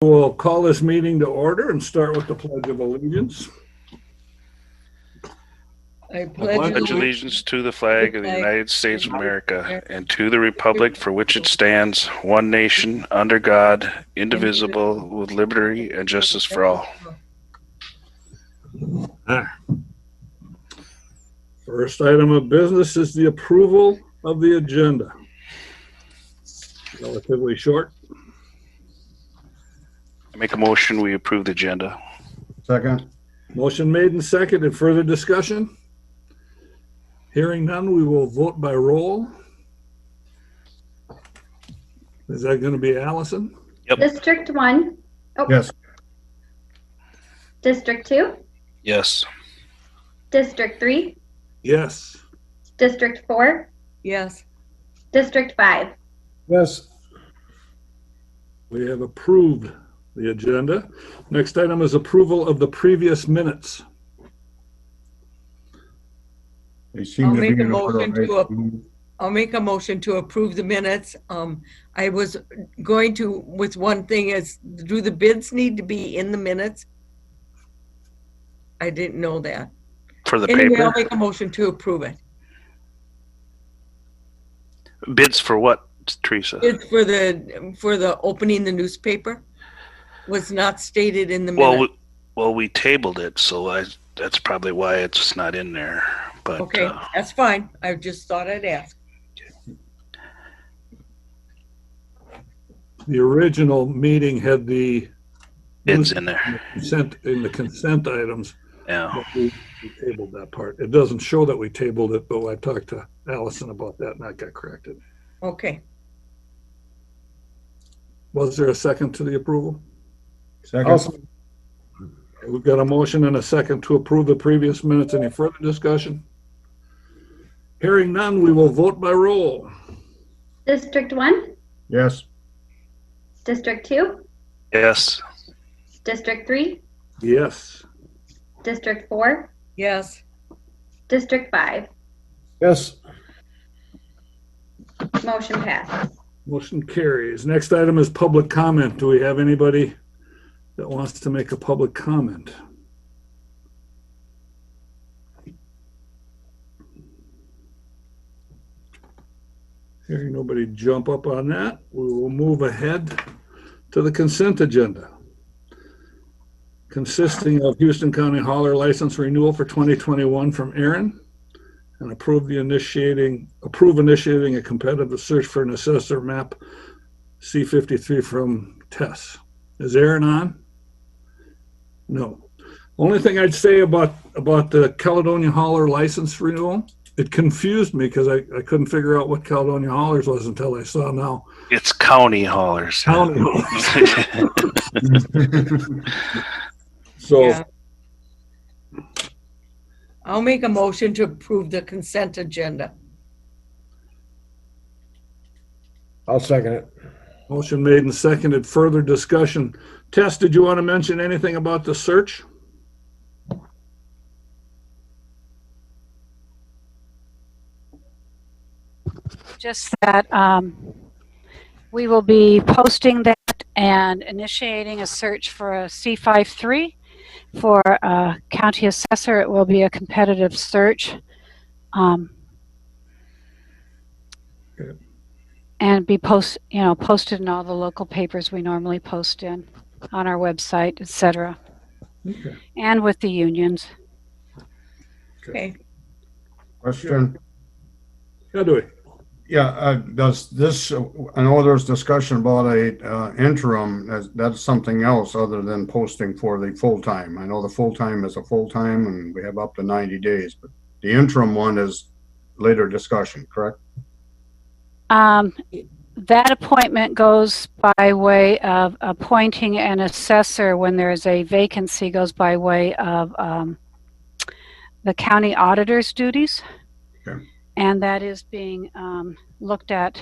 We'll call this meeting to order and start with the Pledge of Allegiance. I pledge pledge allegiance to the flag of the United States of America and to the republic for which it stands, one nation, under God, indivisible, with liberty and justice for all. First item of business is the approval of the agenda. Relatively short. I make a motion, we approve the agenda. Second. Motion made and seconded. Further discussion? Hearing none, we will vote by roll. Is that going to be Allison? Yep. District 1. Oh. Yes. District 2. Yes. District 3. Yes. District 4. yes. District 5. Yes. We have approved the agenda. Next item is approval of the previous minutes. They seem I'll to make be a in order, motion to right? I'll make a motion to approve the minutes. I was going to, with one thing is, do the bids need to be in the minutes? I didn't know that. For the Anyway, I'll paper? make a motion to approve it. Bids for what, Teresa? It's for the opening the newspaper was not stated in the minutes. Well, we tabled it, so that's probably why it's not in there. But Okay, that's fine. I just thought I'd ask. The original meeting had the bids in there. consent items. Yeah. But we tabled that part. It doesn't show that we tabled it, but I talked to Allison about that and that got corrected. Okay. Was there a second to the approval? Second. We've got a motion and a second to approve the previous minutes. Any further discussion? Hearing none, we will vote by roll. District 1. Yes. District 2. Yes. District 3. Yes. District 4. Yes. District 5. Yes. Motion passes. Motion carries. Next item is public comment. Do we have anybody that wants to make a public comment? Hearing nobody jump up on that, we will move ahead to the consent agenda, consisting of Houston County hauler license renewal for 2021 from Aaron, and approve initiating a competitive search for an assessor map C53 from Tess. Is Aaron on? No. Only thing I'd say about the Caledonia hauler license renewal, it confused me because I couldn't figure out what Caledonia haulers was until I saw now. It's county haulers. County haulers. So Yeah. I'll make a motion to approve the consent agenda. I'll second it. motion made and seconded. Further discussion. Tess, did you want to mention anything about the search? Just that we will be posting that and initiating a search for a C53 for a county assessor. It will be a competitive search. And be posted in all the local papers we normally post in, on our website, etc. Okay. And with the unions. Okay. Question. How do we? Yeah, does this, I know there's discussion about a interim, that's something else other than posting for the full-time. I know the full-time is a full-time and we have up to 90 days, but the interim one is later discussion, correct? That appointment goes by way of appointing an assessor when there's a vacancy, goes by way of the county auditor's duties. Okay. And that is being looked at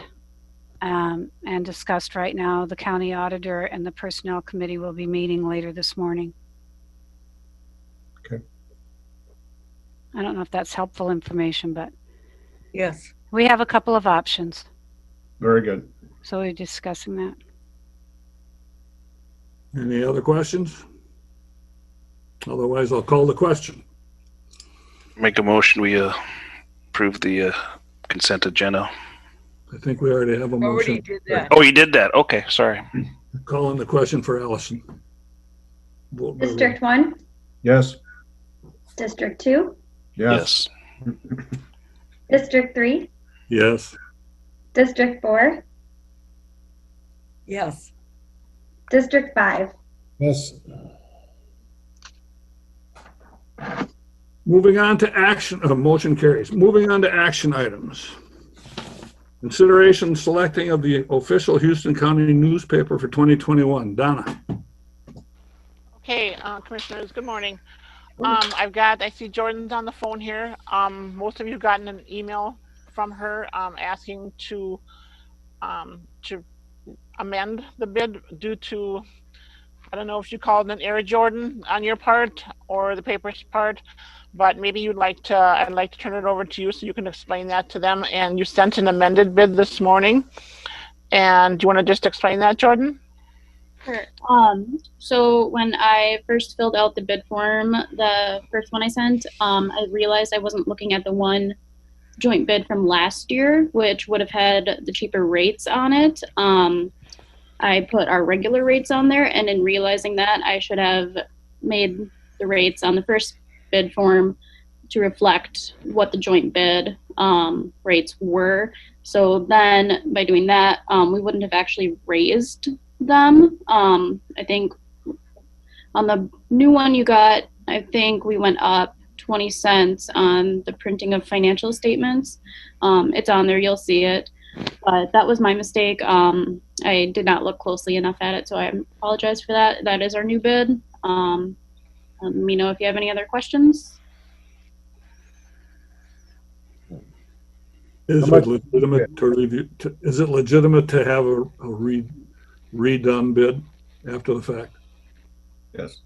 and discussed right now. The county auditor and the personnel committee will be meeting later this morning. Okay. I don't know if that's helpful information, but Yes. we have a couple of options. Very good. So we're discussing that. Any other questions? Otherwise, I'll call the question. Make a motion, we approve the consent agenda. I think we already have a Already motion. did that. Oh, you did that? Okay, sorry. Calling the question for Allison. Vote by roll. District 1, Yes. District 2, Yes. Yes. District 3, Yes. District 4, Yes. District 5. Yes. Moving on to action, motion carries. Moving on to action items. Consideration selecting of the official Houston County newspaper for 2021. Donna. Okay, commissioners, good morning. I see Jordan's on the phone here. Most of you gotten an email from her asking to amend the bid due to, I don't know if you called it an error, Jordan, on your part or the paper's part, but maybe I'd like to turn it over to you so you can explain that to them. And you sent an amended bid this morning. And do you want to just explain that, Jordan? Sure. So when I first filled out the bid form, the first one I sent, I realized I wasn't looking at the one joint bid from last year, which would have had the cheaper rates on it. I put our regular rates on there, and in realizing that, I should have made the rates on the first bid form to reflect what the joint bid rates were. So then by doing that, we wouldn't have actually raised them. I think on the new one you got, I think we went up 20 cents on the printing of financial statements. It's on there, you'll see it. But that was my mistake. I did not look closely enough at it, so I apologize for that. That is our new bid. Let me know if you have any other questions. Is it legitimate to review? Is it legitimate to have a redone bid after the fact? Yes.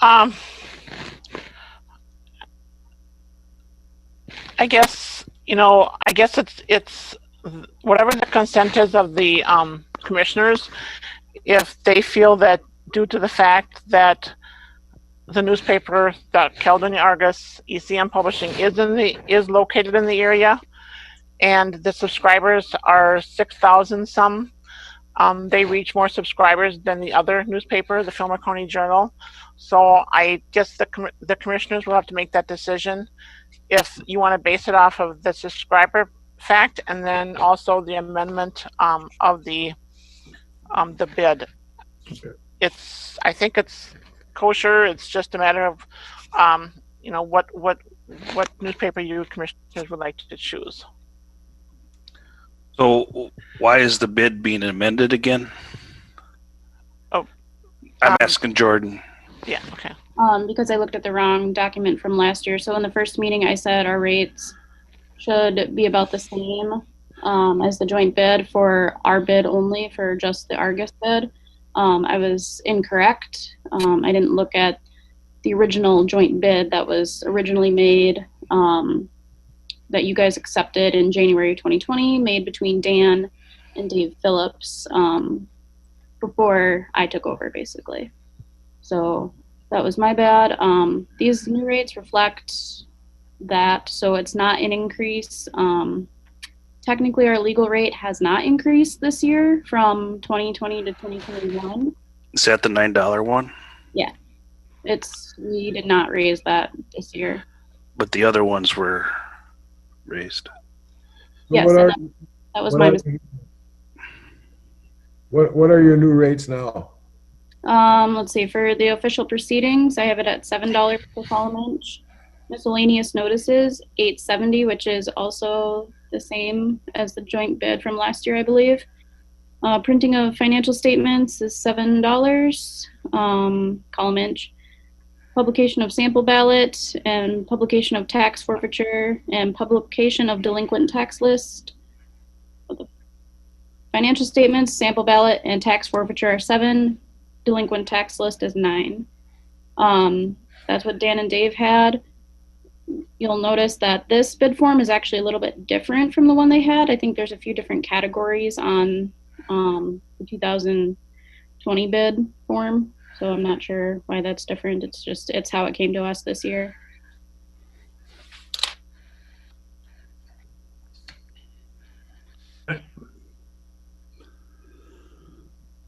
I guess it's whatever the consent is of the commissioners. If they feel that due to the fact that the newspaper, the Caledonia Argus ECM Publishing is located in the area, and the subscribers are 6,000 some, they reach more subscribers than the other newspaper, the Fillmore County Journal. So I guess the commissioners will have to make that decision if you want to base it off of the subscriber fact and then also the amendment of the bid. Okay. I think it's kosher. It's just a matter of what newspaper you commissioners would like to choose. So why is the bid being amended again? Oh, I'm asking Jordan. Yeah, okay. Because I looked at the wrong document from last year. So in the first meeting, I said our rates should be about the same as the joint bid for our bid only for just the Argus bid. I was incorrect. I didn't look at the original joint bid that was originally made, that you guys accepted in January 2020, made between Dan and Dave Phillips before I took over, basically. So that was my bad. These new rates reflect that, so it's not an increase. Technically, our legal rate has not increased this year from 2020 to 2021. Is that the $9 one? Yeah, we did not raise that this year. But the other ones were raised. Yes, What are, that was what my are- mistake. what are your new rates now? Let's see, for the official proceedings, I have it at $7 per column inch. Miscellaneous notices, $8.70, which is also the same as the joint bid from last year, I believe. Printing of financial statements is $7, column inch. Publication of sample ballot and publication of tax forfeiture and publication of delinquent tax list. Financial statements, sample ballot, and tax forfeiture are $7. Delinquent tax list is $9. That's what Dan and Dave had. You'll notice that this bid form is actually a little bit different from the one they had. I think there's a few different categories on the 2020 bid form. So I'm not sure why that's different. It's how it came to us this year.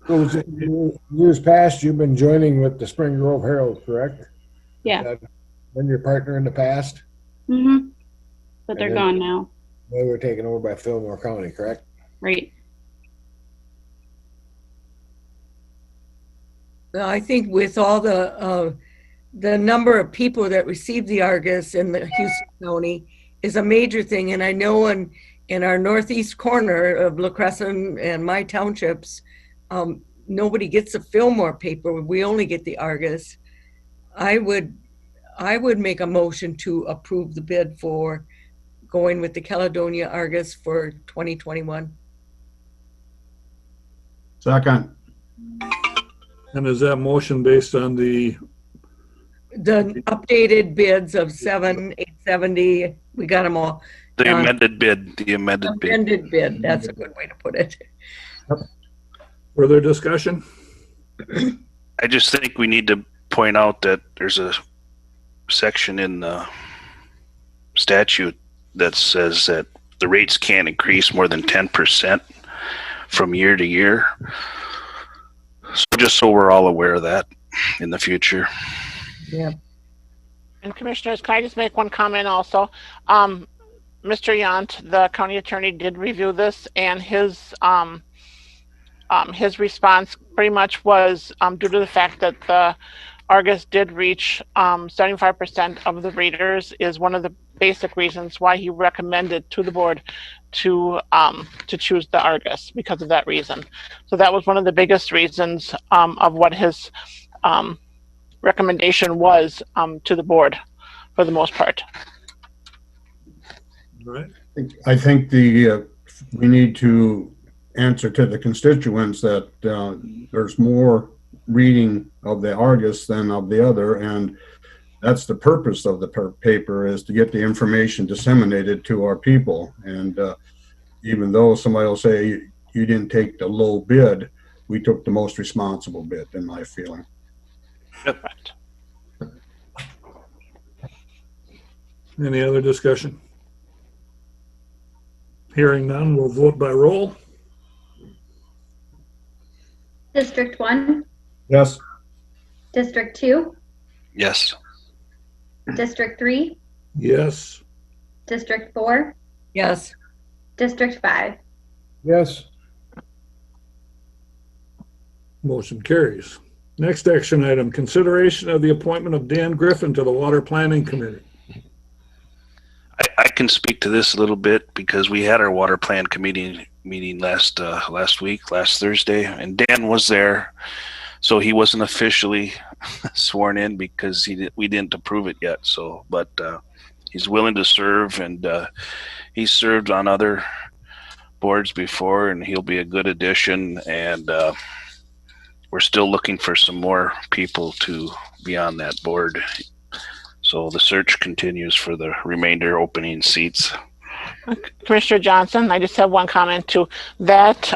Those years past, you've been joining with the Spring Grove Herald, correct? Yeah. That been your partner in the past? Mm-hmm. But they're And then- gone now, They were taken over by Fillmore County, correct? right? I think with all the number of people that receive the Argus in the Houston County is a major thing. And I know in our northeast corner of La Crescent and my townships, nobody gets the Fillmore paper. We only get the Argus. I would make a motion to approve the bid for going with the Caledonia Argus for 2021. Second. And is that motion based on the, The updated bids of 7,870, we got them all. The amended bid, the amended bid. Amended bid, that's a good way to put it. further discussion? I just think we need to point out that there's a section in the statute that says that the rates can't increase more than 10% from year to year. So just so we're all aware of that in the future. Yeah. And Commissioners, can I just make one comment also? Mr. Yant, the county attorney, did review this, and his response pretty much was due to the fact that the Argus did reach 75% of the readers is one of the basic reasons why he recommended to the board to choose the Argus, because of that reason. So that was one of the biggest reasons of what his recommendation was to the board for the most part. All right. I think we need to answer to the constituents that there's more reading of the Argus than of the other, and that's the purpose of the paper, is to get the information disseminated to our people. And even though somebody will say you didn't take the low bid, we took the most responsible bid, in my feeling. Correct. Any other discussion? Hearing none, we'll vote by roll. District 1, Yes. District 2, Yes. District 3, Yes. District 4, Yes. District 5. Yes. Motion carries. Next action item, consideration of the appointment of Dan Griffin to the Water Planning Committee. I can speak to this a little bit because we had our water plan committee meeting last Thursday, and Dan was there. So he wasn't officially sworn in because we didn't approve it yet. So, but he's willing to serve, and he's served on other boards before, and he'll be a good addition. And we're still looking for some more people to be on that board. So the search continues for the remainder opening seats. Commissioner Johnson, I just have one comment too. That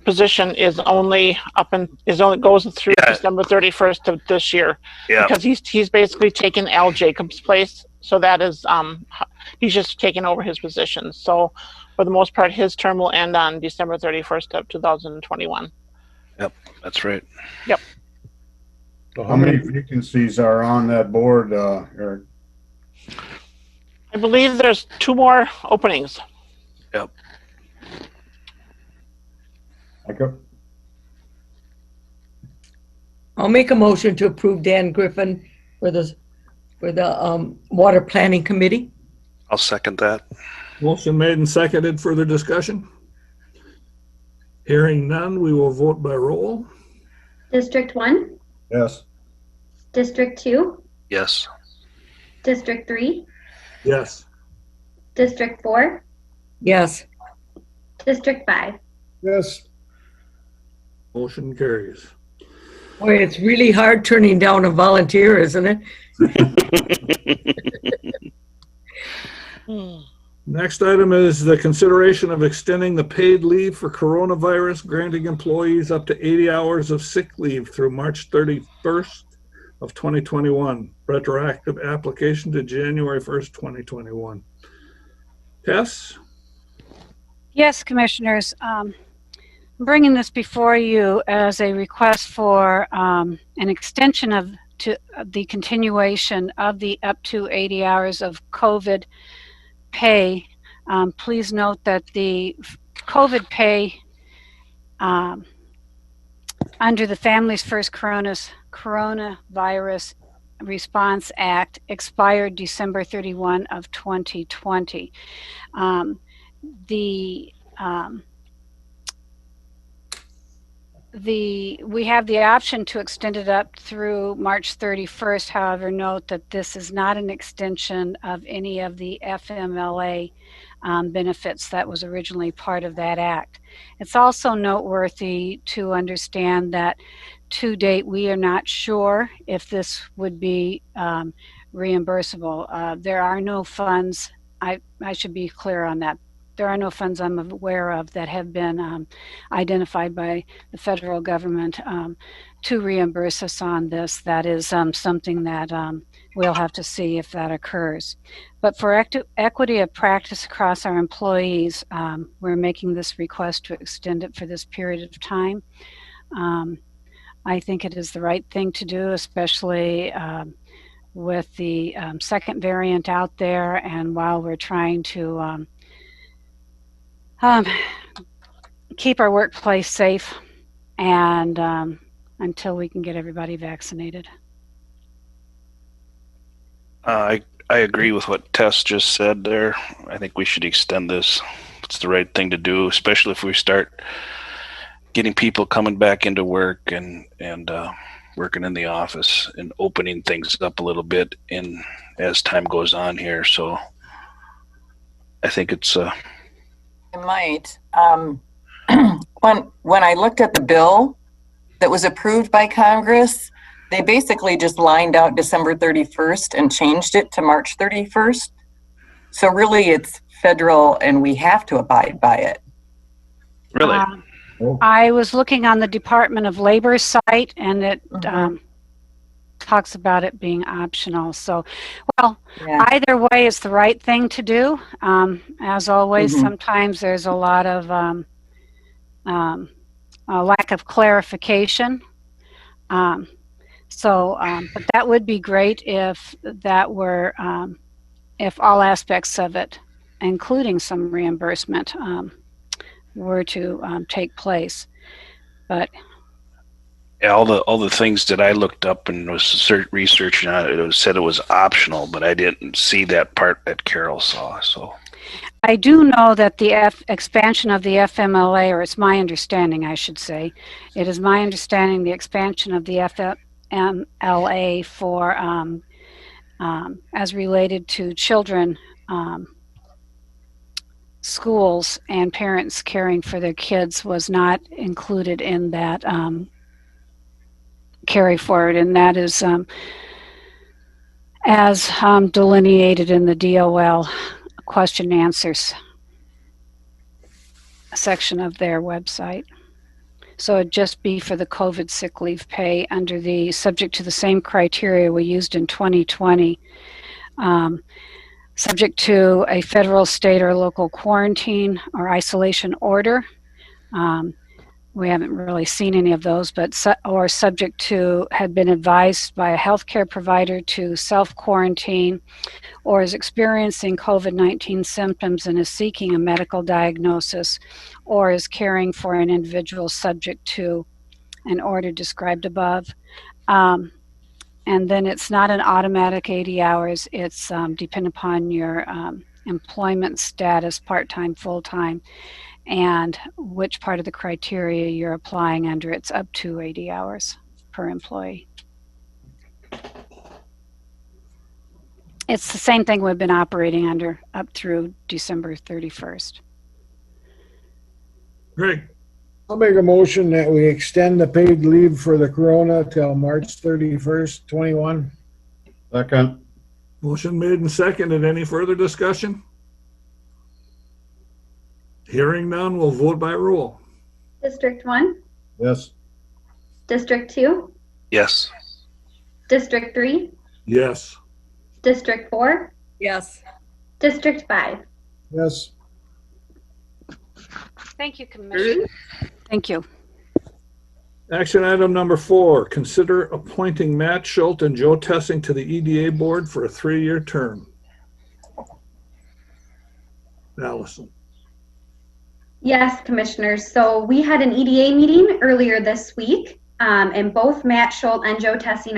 position is only goes through December 31st of this year. Yeah. Because he's basically taken Al Jacobs' place. So that is he's just taken over his position. So for the most part, his term will end on December 31st of 2021. Yep, that's right. Yep. So How many vacancies are on that board, Eric? I believe there's 2 more openings. Yep. Micah? I'll make a motion to approve Dan Griffin for the Water Planning Committee. I'll second that. Motion made and seconded. Further discussion? Hearing none, we will vote by roll. District 1, Yes. District 2, Yes. District 3, Yes. District 4, Yes. District 5. Yes. Motion carries. Boy, it's really hard turning down a volunteer, isn't it? Next item is the consideration of extending the paid leave for coronavirus, granting employees up to 80 hours of sick leave through March 31st of 2021. Retroactive application to January 1st, 2021. Tess? Yes, Commissioners. I'm bringing this before you as a request for an extension of the continuation of the up to 80 hours of COVID pay. Please note that the COVID pay under the Families First Coronavirus Response Act expired December 31 of 2020. We have the option to extend it up through March 31st. However, note that this is not an extension of any of the FMLA benefits that was originally part of that act. It's also noteworthy to understand that to date, we are not sure if this would be reimbursable. There are no funds, I should be clear on that. There are no funds I'm aware of that have been identified by the federal government to reimburse us on this. That is something that we'll have to see if that occurs. But for equity of practice across our employees, we're making this request to extend it for this period of time. I think it is the right thing to do, especially with the second variant out there, and while we're trying to keep our workplace safe and until we can get everybody vaccinated. I agree with what Tess just said there. I think we should extend this. It's the right thing to do, especially if we start getting people coming back into work and working in the office and opening things up a little bit as time goes on here. So I think it's I might. When I looked at the bill that was approved by Congress, they basically just lined out December 31st and changed it to March 31st. So really it's federal and we have to abide by it. really. I was looking on the Department of Labor site, and it talks about it being optional. So, well, either way, it's the right thing to do. As always, sometimes there's a lot of a lack of clarification. But that would be great if that were, if all aspects of it, including some reimbursement, were to take place. But Yeah, all the things that I looked up and was researching on it, said it was optional, but I didn't see that part that Carol saw. So I do know that the expansion of the FMLA, or it's my understanding, I should say, it is my understanding the expansion of the FMLA for as related to children, schools and parents caring for their kids was not included in that carry forward, and that is as delineated in the DOL question and answers section of their website. So it'd just be for the COVID sick leave pay under the subject to the same criteria we used in 2020. Subject to a federal, state, or local quarantine or isolation order. We haven't really seen any of those, but or subject to had been advised by a healthcare provider to self-quarantine, or is experiencing COVID-19 symptoms and is seeking a medical diagnosis, or is caring for an individual subject to an order described above. And then it's not an automatic 80 hours. It's dependent upon your employment status, part-time, full-time, and which part of the criteria you're applying under. It's up to 80 hours per employee. It's the same thing we've been operating under up through December 31st. Greg? I'll make a motion that we extend the paid leave for the corona till March 31st, 21. Second. Motion made and seconded. Any further discussion? Hearing none, we'll vote by roll. District 1, Yes. District 2, Yes. District 3, Yes. District 4, Yes. District 5. Yes. Thank you, Commissioner. Thank you. Action item number 4, consider appointing Matt Schultz and Joe Tessing to the EDA board for a 3-year term. Allison. Yes, Commissioners. So we had an EDA meeting earlier this week, and both Matt Schultz and Joe Tessing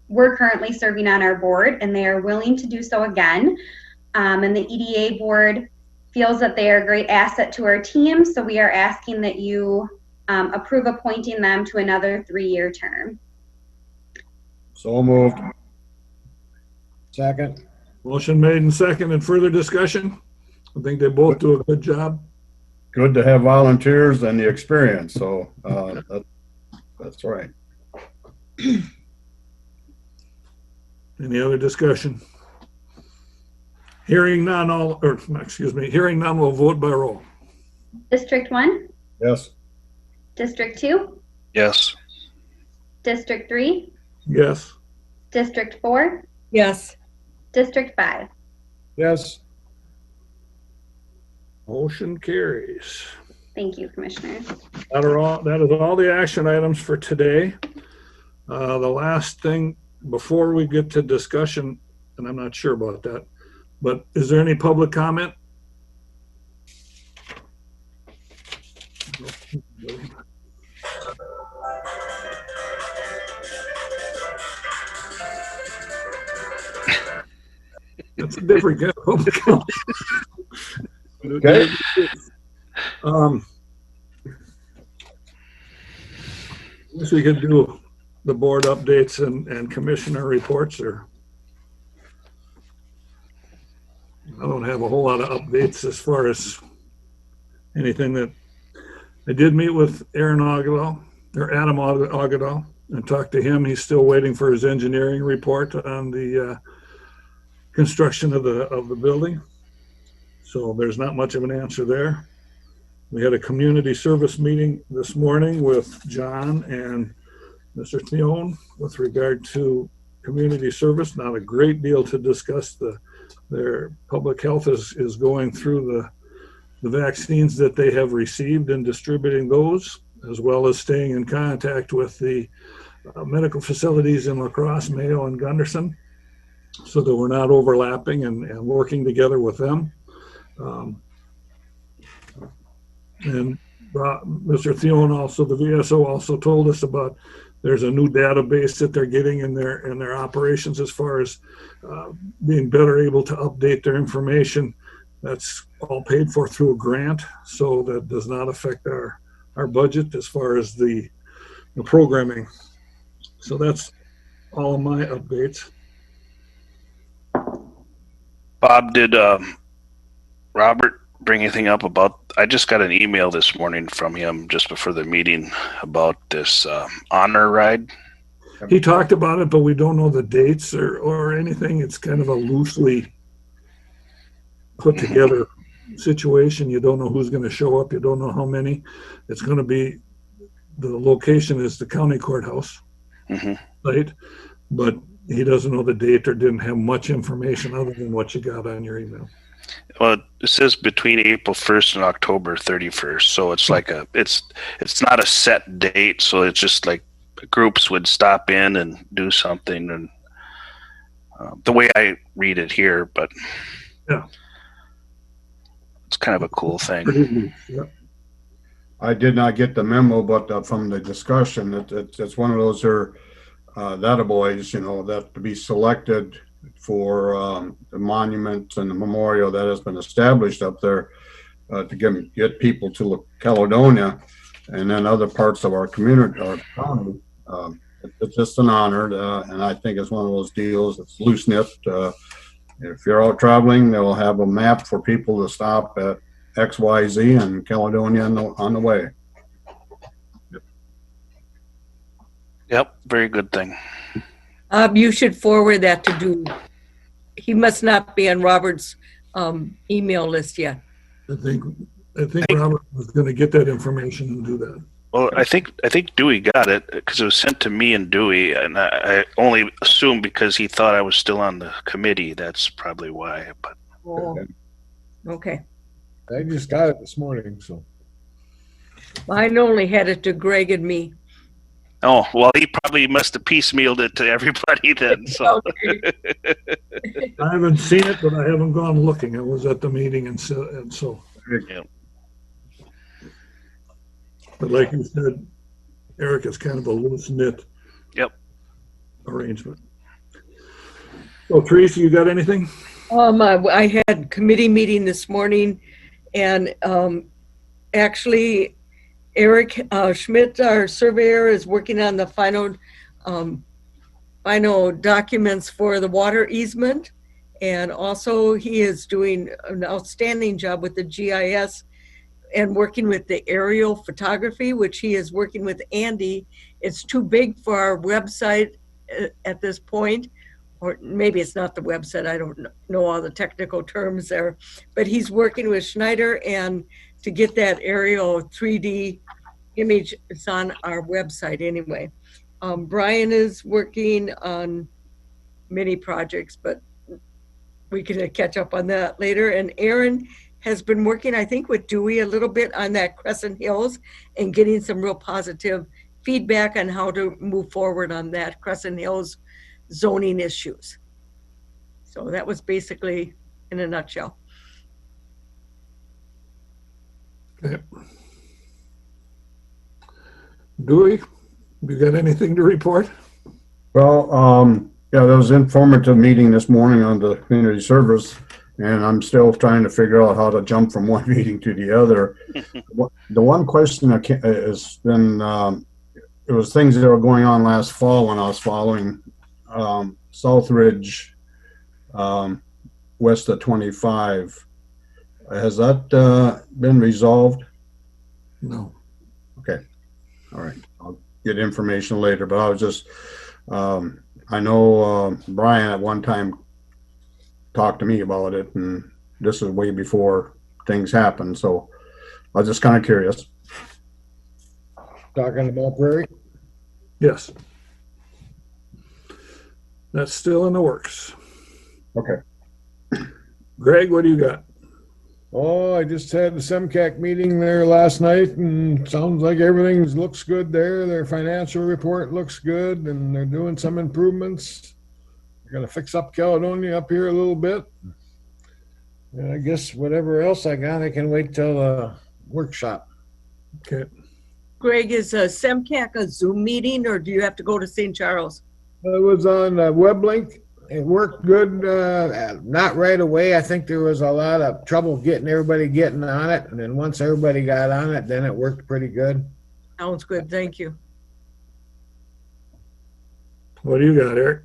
were currently serving on our board, and they are willing to do so again. And the EDA board feels that they are a great asset to our team, so we are asking that you approve appointing them to another 3-year term. So moved. Second. Motion made and second. And further discussion? I think they both do a good job. Good to have volunteers and the experience, so that's right. Any other discussion? Hearing none, hearing none, we'll vote by roll. District 1, Yes. District 2, Yes. District 3, Yes. District 4, Yes. District 5. Yes. Motion carries. Thank you, Commissioners. That is all the action items for today. The last thing before we get to discussion, and I'm not sure about that, but is there any public comment? That's a different kind of public comment. Okay. Guess we could do the board updates and commissioner reports, or I don't have a whole lot of updates as far as anything that I did meet with Adam Agudal and talked to him. He's still waiting for his engineering report on the construction of the building. So there's not much of an answer there. We had a community service meeting this morning with John and Mr. Theon with regard to community service. Not a great deal to discuss. Their public health is going through the vaccines that they have received and distributing those, as well as staying in contact with the medical facilities in La Crosse, Mayo, and Gunderson, so that we're not overlapping and working together with them. And Mr. Theon also, the VSO also told us about there's a new database that they're getting in their operations as far as being better able to update their information. That's all paid for through a grant, so that does not affect our budget as far as the programming. So that's all of my updates. Bob, did Robert bring anything up about, I just got an email this morning from him just before the meeting about this honor ride. He talked about it, but we don't know the dates or anything. It's kind of a loosely put together situation. You don't know who's going to show up. You don't know how many. It's going to be, the location is the county courthouse, right? But he doesn't know the date or didn't have much information other than what you got on your email. Well, it says between April 1st and October 31st. So it's like it's not a set date. So it's just like groups would stop in and do something, and the way I read it here, but yeah, it's kind of a cool thing. Yeah. I did not get the memo, but from the discussion, it's one of those boys, that to be selected for the monument and the memorial that has been established up there to get people to Caledonia and then other parts of our community, our county. It's just an honor, and I think it's one of those deals. It's loose knit. If you're out traveling, they'll have a map for people to stop at XYZ and Caledonia on the way. Yep, very good thing. You should forward that to Dewey. He must not be on Robert's email list yet. I think I think Robert was gonna get that information and do that. Well, I think Dewey got it because it was sent to me and Dewey, and I only assumed because he thought I was still on the committee. That's probably why. But Oh, okay. I just got it this morning, so. Mine only had it to Greg and me. oh well, he probably must have piecemealed it to everybody then. So Okay. I haven't seen it, but I haven't gone looking. I was at the meeting and so. Yeah. But like you said, Eric is kind of a loose knit. Yep. Arrangement. So Teresa, you got anything? I had committee meeting this morning, and actually, Eric Schmidt, our surveyor, is working on the final documents for the water easement, and also he is doing an outstanding job with the GIS and working with the aerial photography, which he is working with Andy. It's too big for our website at this point, or maybe it's not the website. I don't know all the technical terms there, but he's working with Schneider and to get that aerial 3D image. It's on our website anyway. Brian is working on many projects, but we can catch up on that later. And Aaron has been working, I think, with Dewey a little bit on that Crescent Hills and getting some real positive feedback on how to move forward on that Crescent Hills zoning issues. So that was basically in a nutshell. Okay. Dewey, you got anything to report? Well, yeah, there was an informative meeting this morning on the community service, and I'm still trying to figure out how to jump from one meeting to the other. The one question that has been, it was things that were going on last fall when I was following Southridge west of 25. Has that been resolved? No. Okay. All right. I'll get information later, but I was just, I know Brian at one time talked to me about it, and this is way before things happened, so I was just kind of curious. Talking about Prairie? Yes. That's still in the works. Okay. Greg, what do you got? Oh, I just had the SEMCAC meeting there last night, and sounds like everything looks good there. Their financial report looks good, and they're doing some improvements. They're gonna fix up Caledonia up here a little bit. And I guess whatever else I got, I can wait till the workshop. Okay. Greg, is SEMCAC a Zoom meeting, or do you have to go to St. Charles? It was on WebLink. It worked good, not right away. I think there was a lot of trouble getting everybody getting on it. And then once everybody got on it, then it worked pretty good. Sounds good, thank you. What do you got, Eric?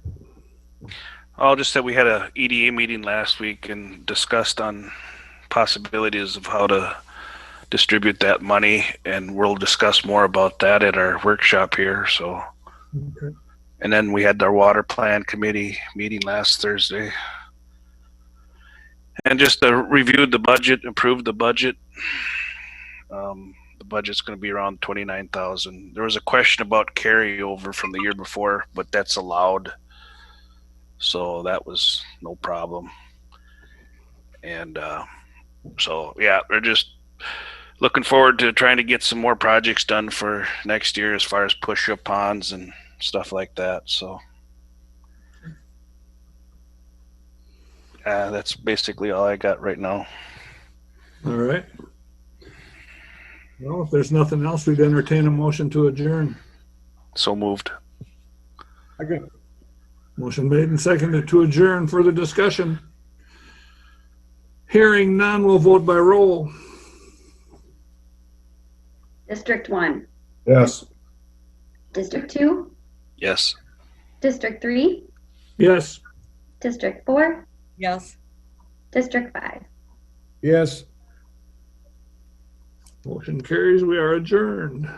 oh, just that we had a EDA meeting last week and discussed on possibilities of how to distribute that money, and we'll discuss more about that at our workshop here. So. Okay. And then we had our water plan committee meeting last Thursday. And just reviewed the budget, approved the budget. The budget's going to be around 29,000. There was a question about carryover from the year before, but that's allowed. So that was no problem. And so, yeah, we're just looking forward to trying to get some more projects done for next year as far as push-up ponds and stuff like that. So that's basically all I got right now. All right. Well, if there's nothing else, we'd entertain a motion to adjourn. So moved. Okay. Motion made and seconded to adjourn. Further discussion? Hearing none, we'll vote by roll. District 1, Yes. District 2, Yes. District 3, Yes. District 4, Yes. District 5. Yes. Motion carries. We are adjourned.